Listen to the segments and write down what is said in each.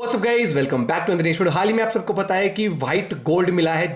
What's up guys, welcome back to the next video. हाल ही में आप सबको पता है कि व्हाइट गोल्ड मिला है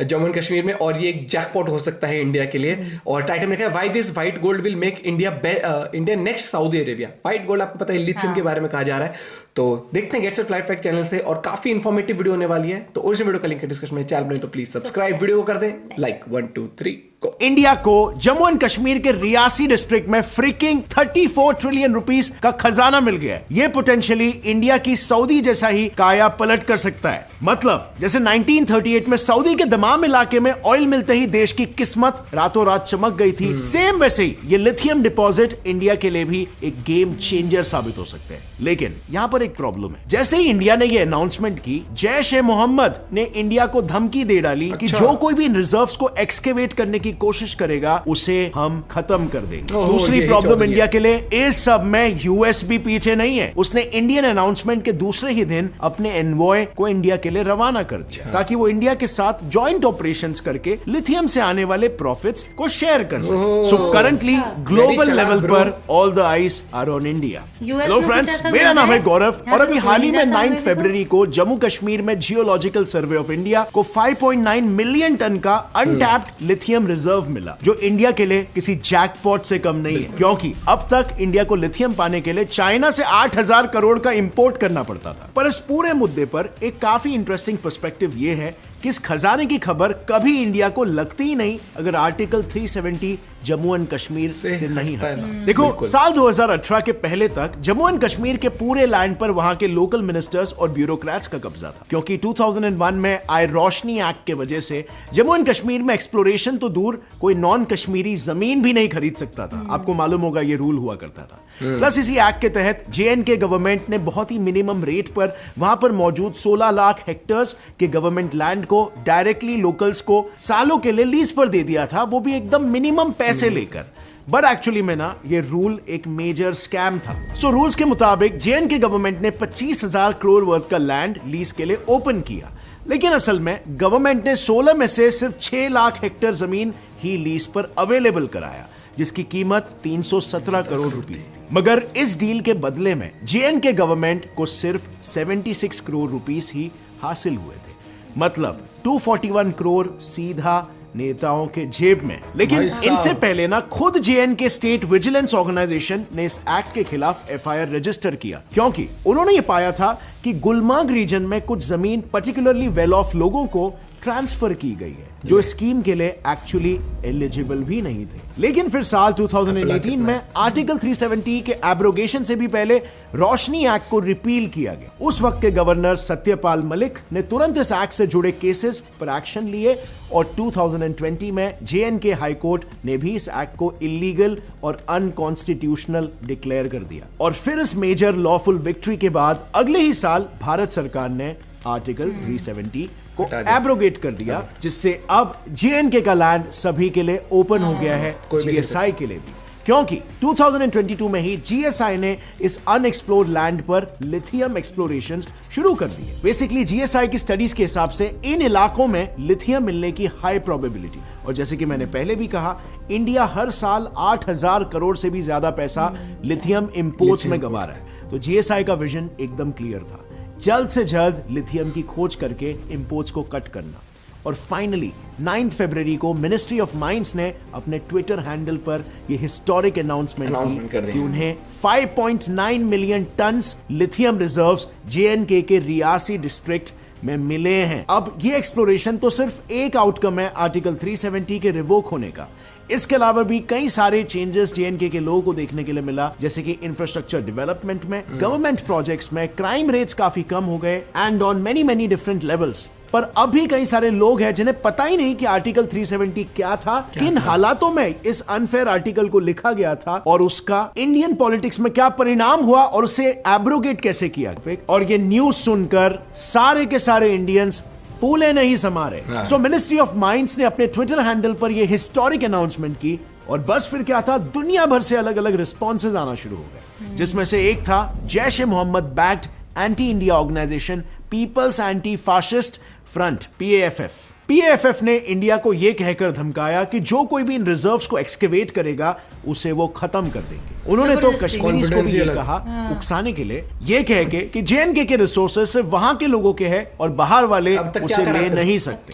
जम्मू एंड कश्मीर में, और ये एक जैकपॉट हो सकता है इंडिया के लिए। और टाइटल में लिखा है why this white gold will make India next Saudi Arabia. White gold आपको पता है लिथियम के बारे में कहा जा रहा है। तो देखते हैं गेट्स फ्लाइट फैक्ट चैनल से, और काफी इंफॉर्मेटिव वीडियो होने वाली है। तो ओरिजिनल वीडियो का लिंक डिस्क्रिप्शन में, चैनल में तो प्लीज सब्सक्राइब, वीडियो को कर दें लाइक। 1 2 3 go। इंडिया को जम्मू एंड कश्मीर के रियासी डिस्ट्रिक्ट में फ्रीकिंग 34 ट्रिलियन रुपीस का खजाना मिल गया है। ये पोटेंशियली इंडिया की सऊदी जैसा ही काया पलट कर सकता है। मतलब जैसे 1938 में सऊदी के दमाम इलाके में ऑयल मिलते ही देश की किस्मत रातों रात चमक गई थी, सेम वैसे ही ये लिथियम डिपॉजिट इंडिया के लिए भी एक गेम चेंजर साबित हो सकते हैं। लेकिन यहां पर एक प्रॉब्लम है। जैसे ही इंडिया ने ये अनाउंसमेंट की, जैश ए मोहम्मद ने इंडिया को धमकी दे डाली कि जो कोई भी रिजर्व्स को एक्सकेवेट करने की कोशिश करेगा उसे हम खत्म कर देंगे। दूसरी प्रॉब्लम इंडिया के लिए, इस सब में यूएस भी पीछे नहीं है। उसने इंडियन अनाउंसमेंट के दूसरे ही दिन अपने एनवॉय को इंडिया के लिए रवाना कर दिया ताकि वो इंडिया के साथ जॉइंट ऑपरेशंस करके लिथियम से आने वाले प्रॉफिट्स को शेयर कर सके। सो करंटली ग्लोबल लेवल पर all the eyes are on India. Hello friends, मेरा नाम है गौरव, और अभी हाल ही में 9 फरवरी को जम्मू कश्मीर में जियोलॉजिकल सर्वे ऑफ इंडिया को 5.9 मिलियन टन का अनटैप्ड लिथियम रिजर्व मिला, जो इंडिया के लिए किसी जैकपॉट से कम नहीं है, क्योंकि अब तक इंडिया को लिथियम पाने के लिए चाइना से 8,000 करोड़ का इंपोर्ट करना पड़ता था। पर इस पूरे मुद्दे पर एक काफी इंटरेस्टिंग पर्सपेक्टिव ये है कि इस खजाने की खबर कभी इंडिया को लगती ही नहीं अगर आर्टिकल 370 जम्मू एंड कश्मीर से नहीं हटता। देखो, साल 2018 के पहले तक जम्मू एंड कश्मीर के पूरे लैंड पर वहां के लोकल मिनिस्टर्स और ब्यूरोक्रेट्स का कब्जा था, क्योंकि 2001 में आए रोशनी एक्ट के वजह से जम्मू एंड कश्मीर में एक्सप्लोरेशन तो दूर, कोई नॉन कश्मीरी जमीन भी नहीं खरीद सकता था। आपको मालूम होगा ये रूल हुआ करता था। प्लस इसी एक्ट के तहत जेएनके गवर्नमेंट ने बहुत ही मिनिमम रेट पर वहां पर मौजूद 16 लाख हेक्टेयर्स के गवर्नमेंट लैंड को डायरेक्टली लोकल्स को सालों के लिए लीज पर दे दिया था, वो भी एकदम मिनिमम पैसे लेकर। बट एक्चुअली में ना, ये रूल एक मेजर स्कैम था। सो रूल्स के मुताबिक जेएनके गवर्नमेंट ने 25,000 करोड़ वर्थ का लैंड लीज के लिए ओपन किया, लेकिन असल में गवर्नमेंट ने 16 में से सिर्फ 6 लाख हेक्टेयर जमीन ही लीज पर अवेलेबल कराया, जिसकी कीमत 317 करोड़ रुपीस थी। मगर इस डील के बदले में जेएनके गवर्नमेंट को सिर्फ 76 करोड़ रुपीस ही हासिल हुए थे। मतलब 241 करोड़ सीधा नेताओं के जेब में। लेकिन इनसे पहले ना, खुद जेएनके स्टेट विजिलेंस ऑर्गेनाइजेशन ने इस एक्ट के खिलाफ एफआईआर रजिस्टर किया, क्योंकि उन्होंने ये पाया था कि गुलमर्ग रीजन में कुछ जमीन पर्टिकुलरली वेल ऑफ लोगों को ट्रांसफर की गई है, जो स्कीम के लिए एक्चुअली एलिजिबल भी नहीं थे। लेकिन फिर साल 2018 में आर्टिकल 370 के एब्रोगेशन से भी पहले रोशनी एक्ट को रिपील किया गया। उस वक्त के गवर्नर सत्यपाल मलिक ने तुरंत इस एक्ट से जुड़े केसेस पर एक्शन लिए, और 2020 में जेएनके हाई कोर्ट ने भी इस एक्ट को इलीगल और अनकॉन्स्टिट्यूशनल डिक्लेयर कर दिया। और फिर इस मेजर लॉफुल विक्ट्री के बाद अगले ही साल भारत सरकार ने आर्टिकल 370 को एब्रोगेट कर दिया, जिससे अब जेएनके का लैंड सभी के लिए ओपन हो गया है, जीएसआई के लिए भी, क्योंकि 2022 में ही जीएसआई ने इस अनएक्सप्लोर्ड लैंड पर लिथियम एक्सप्लोरेशन शुरू कर दिए। बेसिकली जीएसआई की स्टडीज के हिसाब से इन इलाकों में लिथियम मिलने की हाई प्रोबेबिलिटी, और जैसे कि मैंने पहले भी कहा, इंडिया हर साल 8,000 करोड़ से भी ज्यादा पैसा लिथियम इंपोर्ट्स में गंवा रहा है। तो जीएसआई का विजन एकदम क्लियर था, जल्द से जल्द लिथियम की खोज करके इंपोर्ट्स को कट करना। और फाइनली 9 फरवरी को मिनिस्ट्री ऑफ माइंस ने अपने ट्विटर हैंडल पर यह हिस्टोरिक अनाउंसमेंट की कि उन्हें 5.9 million turns lithium reserves JNK के रियासी डिस्ट्रिक्ट में मिले हैं। अब ये एक्सप्लोरेशन तो सिर्फ एक आउटकम है आर्टिकल 370 के रिवोक होने का। इसके अलावा भी कई सारे चेंजेस जेएनके के लोगों को देखने के लिए मिला, जैसे कि इंफ्रास्ट्रक्चर डेवलपमेंट में, गवर्नमेंट प्रोजेक्ट्स में, क्राइम रेट्स काफी कम हो गए, and on many different levels. पर अभी कई सारे लोग हैं जिन्हें पता ही नहीं कि आर्टिकल 370 क्या था, किन हालातों में इस अनफेयर आर्टिकल को लिखा गया था, और उसका इंडियन पॉलिटिक्स में क्या परिणाम हुआ, और उसे एब्रोगेट कैसे किया। और ये न्यूज सुनकर सारे के सारे इंडियंस फूले नहीं समा रहे। सो मिनिस्ट्री ऑफ माइंस ने अपने ट्विटर हैंडल पर यह हिस्टोरिक अनाउंसमेंट की, और बस फिर क्या था, दुनिया भर से अलग अलग रिस्पॉन्सेज आना शुरू हो गए, जिसमें से एक था Jaish e Mohammed backed anti India organisation People's Anti Fascist Front, PAFF। PAFF ने इंडिया को यह कहकर धमकाया कि जो कोई भी इन रिजर्व्स को एक्सकेवेट करेगा उसे वो खत्म कर देंगे। उन्होंने तो कश्मीरीज को भी ये कहा उकसाने के लिए, ये कह के JNK के रिसोर्सेज सिर्फ वहां के लोगों के हैं और बाहर वाले उसे ले नहीं सकते।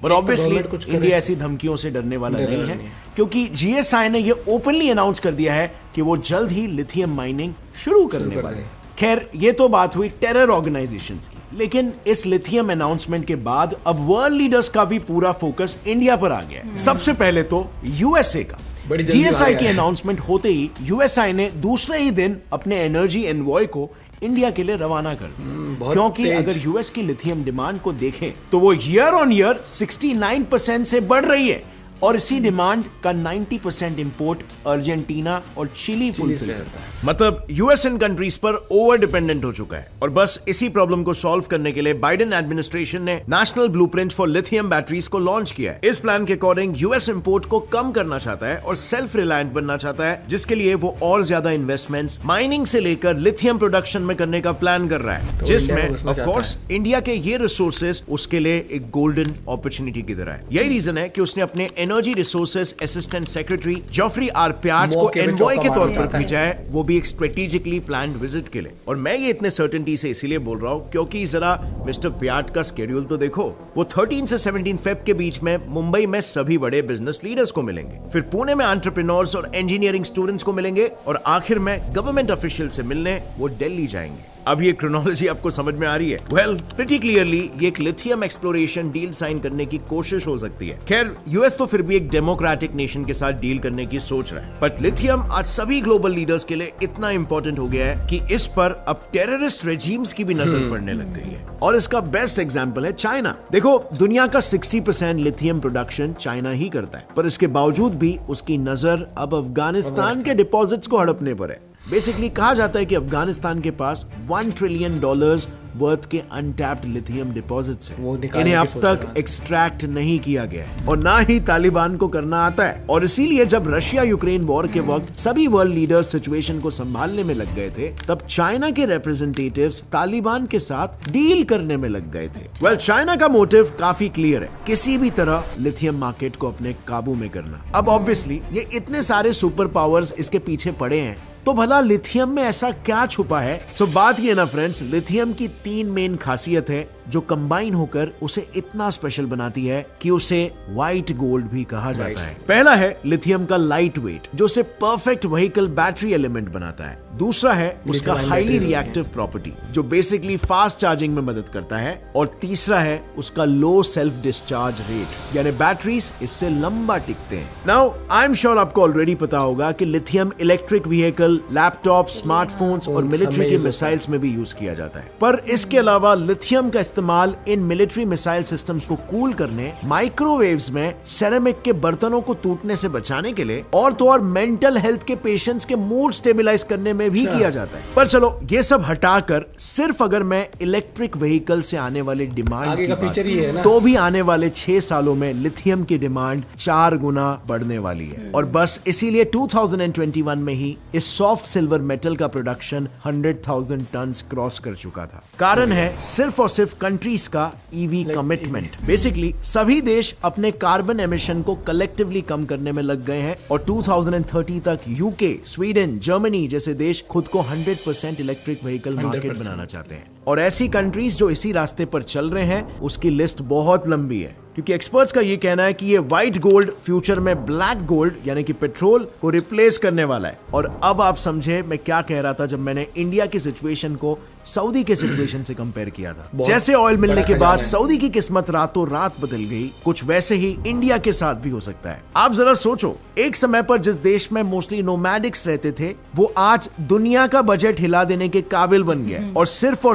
पर ऑब्वियसली इंडिया ऐसी धमकियों से डरने वाला नहीं है, क्योंकि GSI ने ये ओपनली अनाउंस कर दिया है कि वो जल्द ही लिथियम माइनिंग शुरू करने वाले हैं। खैर, ये तो बात हुई टेरर ऑर्गेनाइजेशंस की, लेकिन इस लिथियम अनाउंसमेंट के बाद अब वर्ल्ड लीडर्स का भी पूरा फोकस इंडिया पर आ गया है। सबसे पहले तो USA का। GSI की अनाउंसमेंट होते ही USA ने दूसरे ही दिन अपने एनर्जी एनवॉय को इंडिया के लिए रवाना कर दिया, क्योंकि अगर यूएस की लिथियम डिमांड को देखें तो वो ईयर ऑन ईयर 69% से बढ़ रही है और इसी डिमांड का 90% इंपोर्ट अर्जेंटीना और चिली फुलफिल करता है। मतलब यूएस इन कंट्रीज पर ओवर डिपेंडेंट हो चुका है और बस इसी प्रॉब्लम को सॉल्व करने के लिए बाइडेन एडमिनिस्ट्रेशन ने national blueprint for lithium batteries को लॉन्च किया है। इस प्लान के अकॉर्डिंग यूएस इंपोर्ट को कम करना चाहता है और सेल्फ रिलायंट बनना चाहता है, जिसके लिए वो और ज्यादा इन्वेस्टमेंट्स माइनिंग से लेकर लिथियम प्रोडक्शन में करने का प्लान कर रहा है, जिसमें ऑफ कोर्स इंडिया के ये रिसोर्सेज उसके लिए एक गोल्डन अपॉर्चुनिटी की तरह है। यही रीजन है कि उसने अपने energy resources assistant secretary Geoffrey R Pyatt को एनवॉय के तौर पर भेजा है, वो भी एक स्ट्रेटेजिकली प्लान्ड विजिट के लिए। और मैं ये इतने सर्टेनिटी से इसीलिए बोल रहा हूं क्योंकि जरा मिस्टर प्याट का शेड्यूल तो देखो। वो 13 से 17 फेब के बीच में मुंबई में सभी बड़े बिजनेस लीडर्स को मिलेंगे, फिर पुणे में एंटरप्रेन्योर्स और इंजीनियरिंग स्टूडेंट्स को मिलेंगे और आखिर में गवर्नमेंट ऑफिशियल से मिलने वो दिल्ली जाएंगे। अब ये क्रोनोलॉजी आपको समझ में आ रही है? वेल, प्रीटी क्लियरली ये एक लिथियम एक्सप्लोरेशन डील साइन करने की कोशिश हो सकती है। खैर, यूएस तो फिर भी एक डेमोक्रेटिक नेशन के साथ डील करने की सोच रहा है, बट लिथियम आज सभी ग्लोबल लीडर्स के लिए इतना इंपॉर्टेंट हो गया है कि इस पर अब टेररिस्ट रेजिम्स की भी नजर पड़ने लग गई है। और इसका बेस्ट एग्जांपल है चाइना। देखो, दुनिया का 60% लिथियम प्रोडक्शन चाइना ही करता है, पर इसके बावजूद भी उसकी नजर अब अफगानिस्तान के डिपॉजिट्स को हड़पने पर है। बेसिकली कहा जाता है कि अफगानिस्तान के पास $1 ट्रिलियन वर्थ के अनटैप्ड लिथियम डिपॉजिट्स हैं। इन्हें अब तक एक्सट्रैक्ट नहीं किया गया है और ना ही तालिबान को करना आता है। और इसीलिए जब रशिया यूक्रेन वॉर के वक्त सभी वर्ल्ड लीडर्स सिचुएशन को संभालने में लग गए थे, तब चाइना के रिप्रेजेंटेटिव्स तालिबान के साथ डील करने में लग गए थे। वेल, चाइना का मोटिव काफी क्लियर है, किसी भी तरह लिथियम मार्केट को अपने काबू में करना। अब ऑब्वियसली ये इतने सारे सुपर पावर्स इसके पीछे पड़े हैं, तो भला लिथियम में ऐसा क्या छुपा है? सो बात ये ना फ्रेंड्स, लिथियम की 3 मेन खासियत है जो कंबाइन होकर उसे इतना स्पेशल बनाती है कि उसे व्हाइट गोल्ड भी कहा जाता है। पहला है लिथियम का लाइट वेट, जो उसे परफेक्ट व्हीकल बैटरी एलिमेंट बनाता है। दूसरा है उसका हाईली रिएक्टिव प्रॉपर्टी, जो बेसिकली फास्ट चार्जिंग में मदद करता है। और तीसरा है उसका लो सेल्फ डिस्चार्ज रेट, यानी बैटरीज इससे लंबा टिकते हैं। नाउ आई एम श्योर आपको ऑलरेडी पता होगा कि lithium electric vehicle, laptop, smartphones और मिलिट्री के मिसाइल्स में भी यूज किया जाता है। पर इसके अलावा लिथियम का इस्तेमाल इन मिलिट्री मिसाइल सिस्टम्स को कूल करने, माइक्रोवेव्स में सेरेमिक के बर्तनों को टूटने से बचाने के लिए और तो और मेंटल हेल्थ के पेशेंट्स के मूड स्टेबलाइज करने में भी किया जाता है। पर चलो ये सब हटाकर सिर्फ अगर मैं इलेक्ट्रिक व्हीकल से आने वाले डिमांड की बात करूं, तो भी आने वाले 6 सालों में लिथियम की डिमांड 4 गुना बढ़ने वाली है। और बस इसीलिए 2021 में ही इस सॉफ्ट सिल्वर मेटल का प्रोडक्शन 100,000 टन क्रॉस कर चुका था। कारण है सिर्फ और सिर्फ कंट्रीज का ईवी कमिटमेंट। बेसिकली सभी देश अपने कार्बन एमिशन को कलेक्टिवली कम करने में लग गए हैं और 2030 तक यूके, स्वीडन, जर्मनी जैसे देश खुद को 100% इलेक्ट्रिक व्हीकल मार्केट बनाना चाहते हैं। और ऐसी कंट्रीज जो इसी रास्ते पर चल रहे हैं, उसकी लिस्ट बहुत लंबी है, क्योंकि एक्सपर्ट्स का ये कहना है कि ये व्हाइट गोल्ड फ्यूचर में ब्लैक गोल्ड यानी कि पेट्रोल को रिप्लेस करने वाला है। और अब आप समझे मैं क्या कह रहा था जब मैंने इंडिया की सिचुएशन को सऊदी के सिचुएशन से कंपेयर किया था। जैसे ऑयल मिलने के बाद सऊदी की किस्मत रातों रात बदल गई, कुछ वैसे ही इंडिया के साथ भी हो सकता है। आप जरा सोचो, एक समय पर जिस देश में मोस्टली नोमैडिक्स रहते थे, वो आज दुनिया का बजट हिला देने के काबिल बन गया, और सिर्फ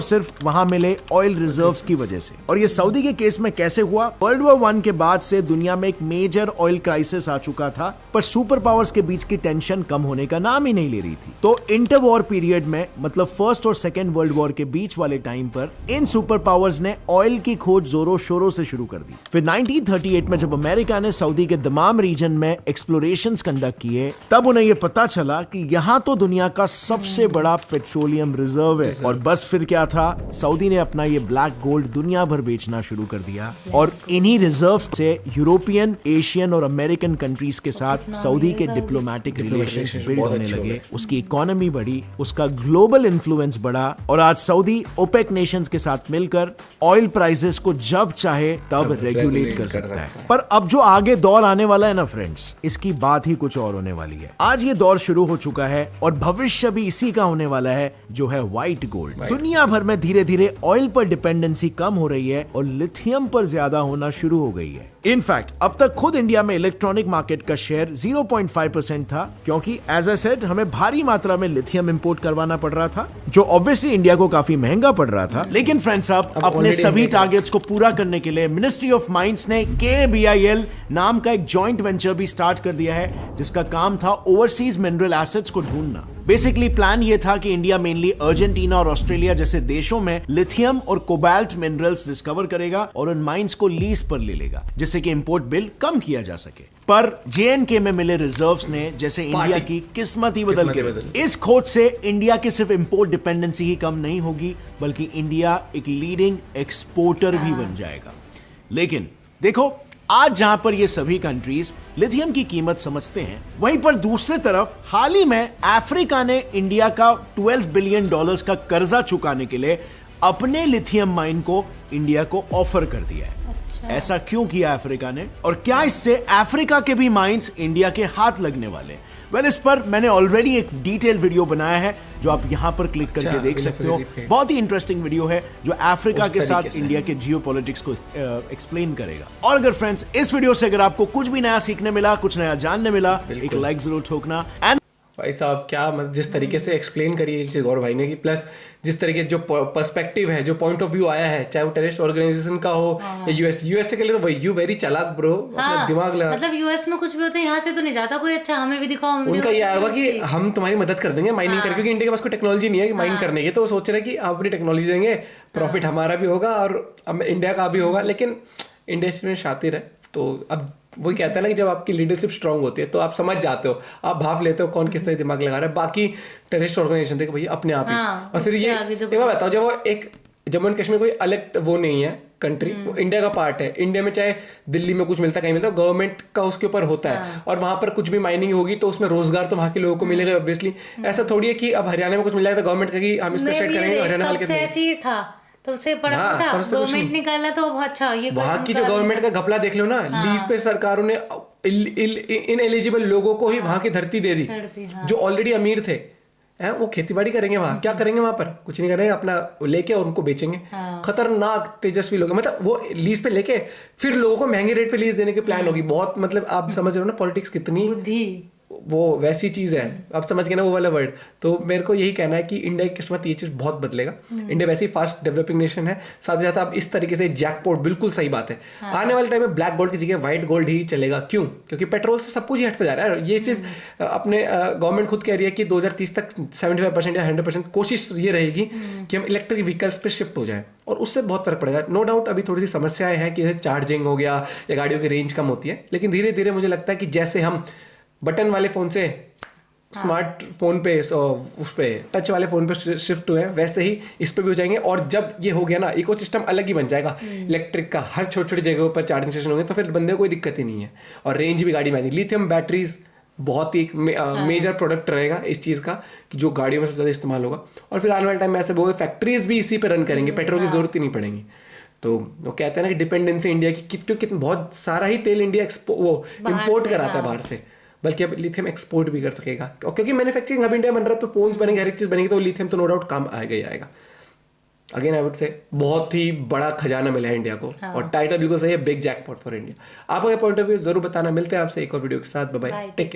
वहां मिले ऑयल रिजर्व्स की वजह से। और ये सऊदी के केस में कैसे हुआ? वर्ल्ड वॉर 1 के बाद से दुनिया में एक मेजर ऑयल क्राइसिस आ चुका था, पर सुपर पावर्स के बीच की टेंशन कम होने का नाम ही नहीं ले रही थी। तो इंटर वॉर पीरियड में, मतलब फर्स्ट और सेकेंड वर्ल्ड वॉर के बीच वाले टाइम पर इन सुपर पावर्स ने ऑयल की खोज जोरों शोरों से शुरू कर दी। फिर 1938 में जब अमेरिका ने सऊदी के दमाम रीजन में एक्सप्लोरेशंस कंडक्ट किए, तब उन्हें यह पता चला कि यहाँ तो दुनिया का सबसे बड़ा पेट्रोलियम रिजर्व है। और बस फिर क्या था, सऊदी ने अपना ये ब्लैक गोल्ड दुनिया भर बेचना शुरू कर दिया और इन्हीं रिजर्व से यूरोपियन, एशियन और अमेरिकन कंट्रीज के साथ सऊदी के डिप्लोमेटिक रिलेशंस बिल्ड होने लगे। उसकी इकोनॉमी बढ़ी, उसका ग्लोबल इन्फ्लुएंस बढ़ा और आज सऊदी ओपेक नेशंस के साथ मिलकर ऑयल प्राइसेस को जब चाहे तब रेगुलेट कर सकता है। पर अब जो आगे दौर आने वाला है ना फ्रेंड्स, इसकी बात ही कुछ और होने वाली है। आज ये दौर शुरू हो चुका है और भविष्य भी इसी का होने वाला है, जो है व्हाइट गोल्ड। दुनिया भर में धीरे धीरे ऑयल पर डिपेंडेंसी कम हो रही है और लिथियम पर ज्यादा होना शुरू हो गई है। इनफैक्ट अब तक खुद इंडिया में इलेक्ट्रॉनिक मार्केट का शेयर 0.5% था, क्योंकि एज आई सेड हमें भारी मात्रा में लिथियम इंपोर्ट करवाना पड़ रहा था, जो ऑब्वियसली इंडिया को काफी महंगा पड़ रहा था। लेकिन फ्रेंड्स अब अपने सभी टारगेट्स को पूरा करने के लिए मिनिस्ट्री ऑफ माइंस ने KBIL नाम का एक जॉइंट वेंचर भी स्टार्ट कर दिया है, जिसका काम था ओवरसीज मिनरल एसेट्स को ढूंढना। बेसिकली प्लान ये था कि इंडिया मेनली अर्जेंटीना और ऑस्ट्रेलिया जैसे देशों में लिथियम और कोबाल्ट मिनरल्स डिस्कवर करेगा और उन माइंस को लीज पर ले लेगा, जिससे कि इंपोर्ट बिल कम किया जा सके। पर JNK में मिले रिजर्व्स ने जैसे इंडिया की किस्मत ही बदल के इस खोज से इंडिया की सिर्फ इंपोर्ट डिपेंडेंसी ही कम नहीं होगी, बल्कि इंडिया एक लीडिंग एक्सपोर्टर भी बन जाएगा। लेकिन देखो, आज जहां पर ये सभी कंट्रीज लिथियम की कीमत समझते हैं, वहीं पर दूसरे तरफ हाल ही में अफ्रीका ने इंडिया का $12 बिलियन का कर्जा चुकाने के लिए अपने लिथियम माइन को इंडिया को ऑफर कर दिया है। ऐसा क्यों किया अफ्रीका ने, और क्या इससे अफ्रीका के भी माइंस इंडिया के हाथ लगने वाले? वेल, इस पर मैंने ऑलरेडी एक डिटेल वीडियो बनाया है, जो आप यहां पर क्लिक करके देख सकते हो। बहुत ही इंटरेस्टिंग वीडियो है, जो अफ्रीका के साथ इंडिया के जियोपॉलिटिक्स को एक्सप्लेन करेगा। और अगर फ्रेंड्स इस वीडियो से अगर आपको कुछ भी नया सीखने मिला, कुछ नया जानने मिला, एक लाइक जरूर ठोकना। एंड भाई साहब क्या मतलब जिस तरीके से एक्सप्लेन करी है एक चीज गौरव भाई ने, कि प्लस जिस तरीके जो पर्सपेक्टिव है, जो पॉइंट ऑफ व्यू आया है, चाहे वो टेररिस्ट ऑर्गेनाइजेशन का हो या यूएसए के लिए, तो भाई यू वेरी चालाक ब्रो, अपना दिमाग लगा। मतलब यूएस में कुछ भी होता है यहाँ से तो नहीं जाता कोई, अच्छा हमें भी दिखाओ। उनका ये आएगा कि हम तुम्हारी मदद कर देंगे माइनिंग करके, क्योंकि इंडिया के पास कोई टेक्नोलॉजी नहीं है कि माइन करने की, तो वो सोच रहे हैं कि आप अपनी टेक्नोलॉजी देंगे, प्रॉफिट हमारा भी होगा और इंडिया का भी होगा। लेकिन इंडिया में शातिर है, तो अब वही कहता है ना कि जब आपकी लीडरशिप स्ट्रांग होती है तो आप समझ जाते हो, आप भाप लेते हो कौन किस तरह दिमाग लगा रहा है। बाकी टेररिस्ट ऑर्गेनाइजेशन थे कि भैया अपने आप ही, और फिर ये मैं बताओ, जब वो एक जम्मू एंड कश्मीर कोई अलग वो नहीं है कंट्री, वो इंडिया का पार्ट है। इंडिया में चाहे दिल्ली में कुछ मिलता है, कहीं मिलता है, गवर्नमेंट का उसके ऊपर होता है, और वहां पर कुछ भी माइनिंग होगी तो उसमें रोजगार तो वहां के लोगों को मिलेगा ऑब्वियसली। ऐसा थोड़ी है कि अब हरियाणा में कुछ मिल जाएगा तो गवर्नमेंट कहेगी हम इसको सेट करेंगे, हरियाणा वाले के ऐसे ही था, तो उससे पड़ा था गवर्नमेंट निकाला तो अच्छा। ये वहां की जो गवर्नमेंट का घपला देख लो ना, लीज पे सरकारों ने इन एलिजिबल लोगों को ही वहां की धरती दे दी, जो ऑलरेडी अमीर थे। वो खेतीबाड़ी करेंगे वहां, क्या करेंगे वहां पर? कुछ नहीं करेंगे, अपना लेके और उनको बेचेंगे। खतरनाक तेजस्वी लोग, मतलब वो लीज पे लेके फिर लोगों को महंगे रेट पे लीज देने की प्लान होगी। बहुत मतलब आप समझ रहे हो ना पॉलिटिक्स कितनी बुद्धि, वो वैसी चीज है, आप समझ गए ना वो वाला वर्ड। तो मेरे को यही कहना है कि इंडिया की किस्मत ये चीज बहुत बदलेगा। इंडिया वैसे ही फास्ट डेवलपिंग नेशन है, साथ ही साथ आप इस तरीके से जैकपॉट, बिल्कुल सही बात है। आने वाले टाइम में ब्लैक गोल्ड की जगह व्हाइट गोल्ड ही चलेगा। क्यों? क्योंकि पेट्रोल से सब कुछ ही हटता जा रहा है। ये चीज अपने गवर्नमेंट खुद कह रही है कि 2030 तक 75% या 100% कोशिश ये रहेगी कि हम इलेक्ट्रिक व्हीकल्स पे शिफ्ट हो जाए, और उससे बहुत फर्क पड़ेगा। नो डाउट अभी थोड़ी सी समस्याएं हैं कि जैसे चार्जिंग हो गया या गाड़ियों की रेंज कम होती है, लेकिन धीरे धीरे मुझे लगता है कि जैसे हम बटन वाले फोन से स्मार्ट फोन पे उस पे टच वाले फोन पे शिफ्ट हुए हैं, वैसे ही इस पे भी हो जाएंगे। और जब ये हो गया ना, इकोसिस्टम अलग ही बन जाएगा इलेक्ट्रिक का, हर छोटी छोटी जगहों पर चार्जिंग स्टेशन होंगे, तो फिर बंदे को कोई दिक्कत ही नहीं है। और रेंज भी गाड़ी में आएगी। लिथियम बैटरीज बहुत ही मेजर प्रोडक्ट रहेगा इस चीज़ का, कि जो गाड़ियों में सबसे ज़्यादा इस्तेमाल होगा। और फिर आने वाले टाइम में ऐसे होगा फैक्ट्रीज भी इसी पे रन करेंगे, पेट्रोल की जरूरत ही नहीं पड़ेगी। तो वो कहते हैं ना कि डिपेंडेंसी इंडिया की कितनी बहुत सारा ही तेल इंडिया इम्पोर्ट कराता है बाहर से, बल्कि अब लिथियम एक्सपोर्ट भी कर सकेगा। क्योंकि मैन्युफैक्चरिंग हब इंडिया बन रहा है, तो फोन्स बनेंगे, हर एक चीज बनेगी, तो लिथियम तो नो डाउट काम आएगा ही आएगा। अगेन आई वुड से बहुत ही बड़ा खजाना मिला है इंडिया को। और टाइटल बिल्कुल सही है, बिग जैकपॉट फॉर इंडिया। आप अगर पॉइंट ऑफ व्यू जरूर बताना। मिलते हैं आपसे एक और वीडियो के साथ। Bye bye, take care.